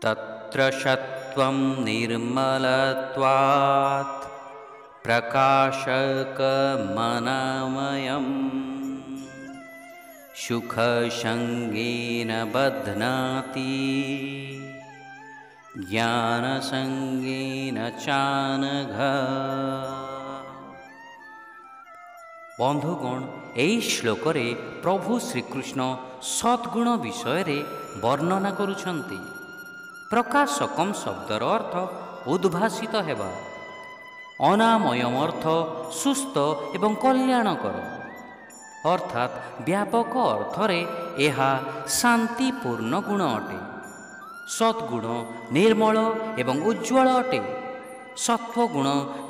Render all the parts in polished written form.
तत्र सत्त्वं निर्मलत्वात् प्रकाशकमनमयम् सुखसङ्गेन बध्नाति ज्ञानसङ्गेन चानघ। बंधुगण এই শ্লোকরে प्रभु श्रीकृष्ण सद्गुण विषय वर्णना करुछन्ति। प्रकाशकम शब्दर अर्थ उद्भासित हेबा, अनामयम अर्थ सुस्थ एवं कल्याणकर, अर्थात व्यापक अर्थरे एहा शांतिपूर्ण गुण अटे। सद्गुण निर्मल एवं उज्ज्वल अटे। सत्वगुण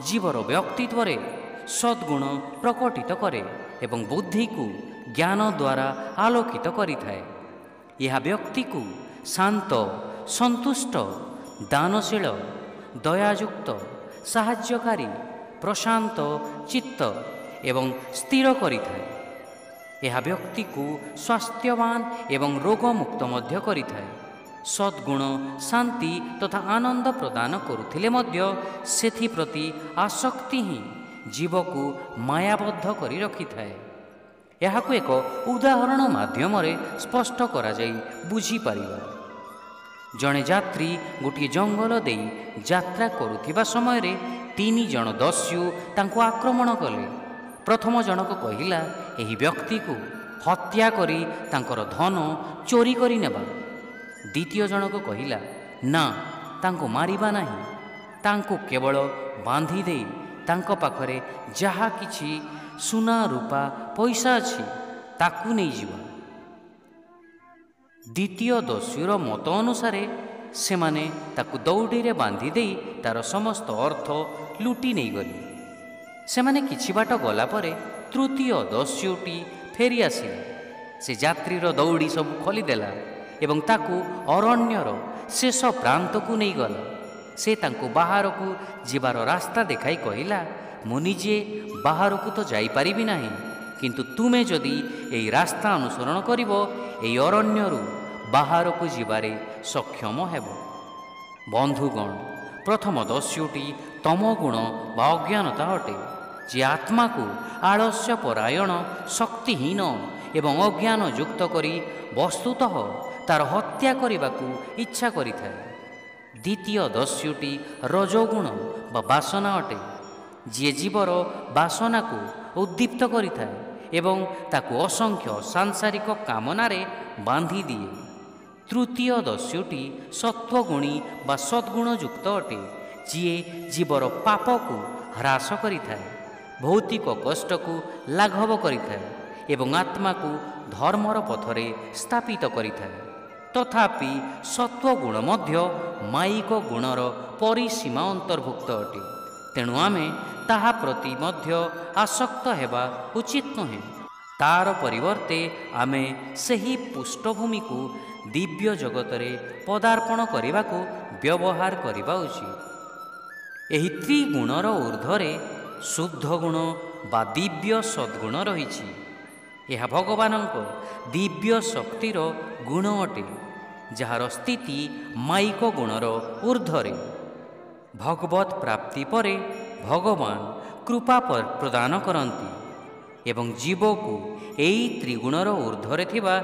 जीवर व्यक्तित्व सद्गुण प्रकटित करे एवं बुद्धि को ज्ञान द्वारा आलोकित करिथाए। यह व्यक्ति को शांत, संतुष्ट, दानशील, दयायुक्त, साहाय्यकारी, प्रशांत चित्त एवं स्थिर करिथाए। यह व्यक्ति को स्वास्थ्यवान एवं रोगमुक्त मध्य करिथाए। सद्गुण शांति तथा आनंद प्रदान करुथिले मध्य सेथिप्रति आसक्ति ही जीव को मायाबद्ध करी रखिथाए। यहाकु एक उदाहरण माध्यम स्पष्ट करा जाई बुझी परिबा। जणे यात्री गोटे जंगल दे यात्रा करुथिबा समय रे 3 जण दस्यु तांको आक्रमण कले। प्रथम जनक कहिला एही व्यक्ति को हत्या करी तांकर धन चोरी करी नेबा। द्वितीय जनक कहिला ना, तांको मारिबा नाही, तांको केवल बांधी दे तांको पाखरे जहा किछि सुना रूपा पैसा अछि ताकू नहीं जीवा। द्वितीय दस्युर मत अनुसार से माने ताकू दौड़ी रे बांधी दे तार समस्त अर्थ लुटी नहीं गले। से माने किछि बाट गला परे तृतीय दस्युटी फेरी आसिला। से यात्रीर दौड़ी सब खोलीदेला एवं ताकू अरण्यर शेष प्रांत को नहीं गला। से तांको बाहर को जीवार रास्ता देखाई कहिला, मु निजे बाहर को तो जाई परिबि नाही, किंतु तुमे जदि एई रास्ता अनुसरण करिवो एई अरण्यरु बाहर को जीवारे सक्षम हेबो। बंधुगण, प्रथम दस्युटी तमगुण बा अज्ञानता अटे, जे आत्मा को आलस्य परायण, शक्तिहीन एवं अज्ञान युक्त करी वस्तुतः तार हत्या करने इच्छा करिथाए। द्वितीय दस्युटी रजोगुण बा बासना अटे, जी जीवर बासना को उद्दीप्त करिथाए एवं ताकू असंख्य सांसारिक कामनारे बांधी दिए। तृतीय दस्युटी सत्वगुणी बा सद्गुण युक्त अटे, जी जीवर पाप को ह्रास करिथाए, भौतिक कष्ट को लाघव करिथाए एवं आत्मा को धर्मर पथरे स्थापित करिथाए। तथापि सत्वगुण मध्य मायिक गुणर परिसीमा अंतर्भुक्त अटे। तेणु आमे ताहा प्रति मध्य आसक्त हेबा उचित नुहे। तार परिवर्ते आमे सही पृष्ठभूमि को दिव्य जगतरे पदार्पण करने को व्यवहार करने उचित। एही त्रिगुणर ऊर्ध्वरे शुद्ध गुण बा दिव्य सद्गुण रहिछि। यह भगवानक दिव्य शक्तिर गुण अटे, जार स्थिति मायिक गुणर ऊर्ध्वरे। भगवत प्राप्ति परे भगवान कृपा प्रदान करती एवं जीव को एई त्रिगुणर ऊर्ध्वरे थिबा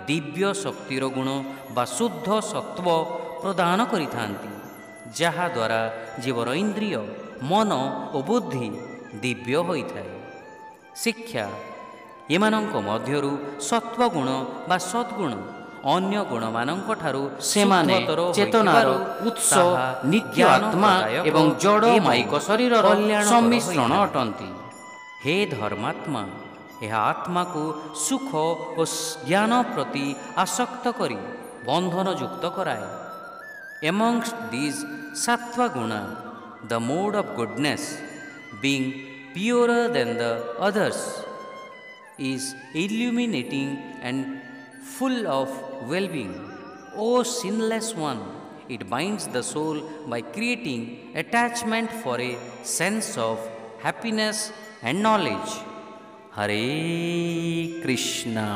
दिव्य शक्तिर गुण बा शुद्ध सत्व प्रदान करिथांती, जहा द्वारा जीवर इंद्रिय, मन और बुद्धि दिव्य होइथाए। शिक्षा एमानंक मध्यरु सत्वगुण बा सद्गुण अन्य गुण मानंक ठारू सेमाने चेतनार उत्स नित्य आत्मा एवं जड़ मायिक शरीर सम्मिश्रण अटंती। हे धर्मात्मा, यह आत्मा को सुख और ज्ञान प्रति आसक्त करी बंधन युक्त कराए। Amongst these sattva guna, the mode of goodness, being purer than the others, is illuminating and full of well-being. O sinless one, it binds the soul by creating attachment for a sense of happiness and knowledge. Hare Krishna.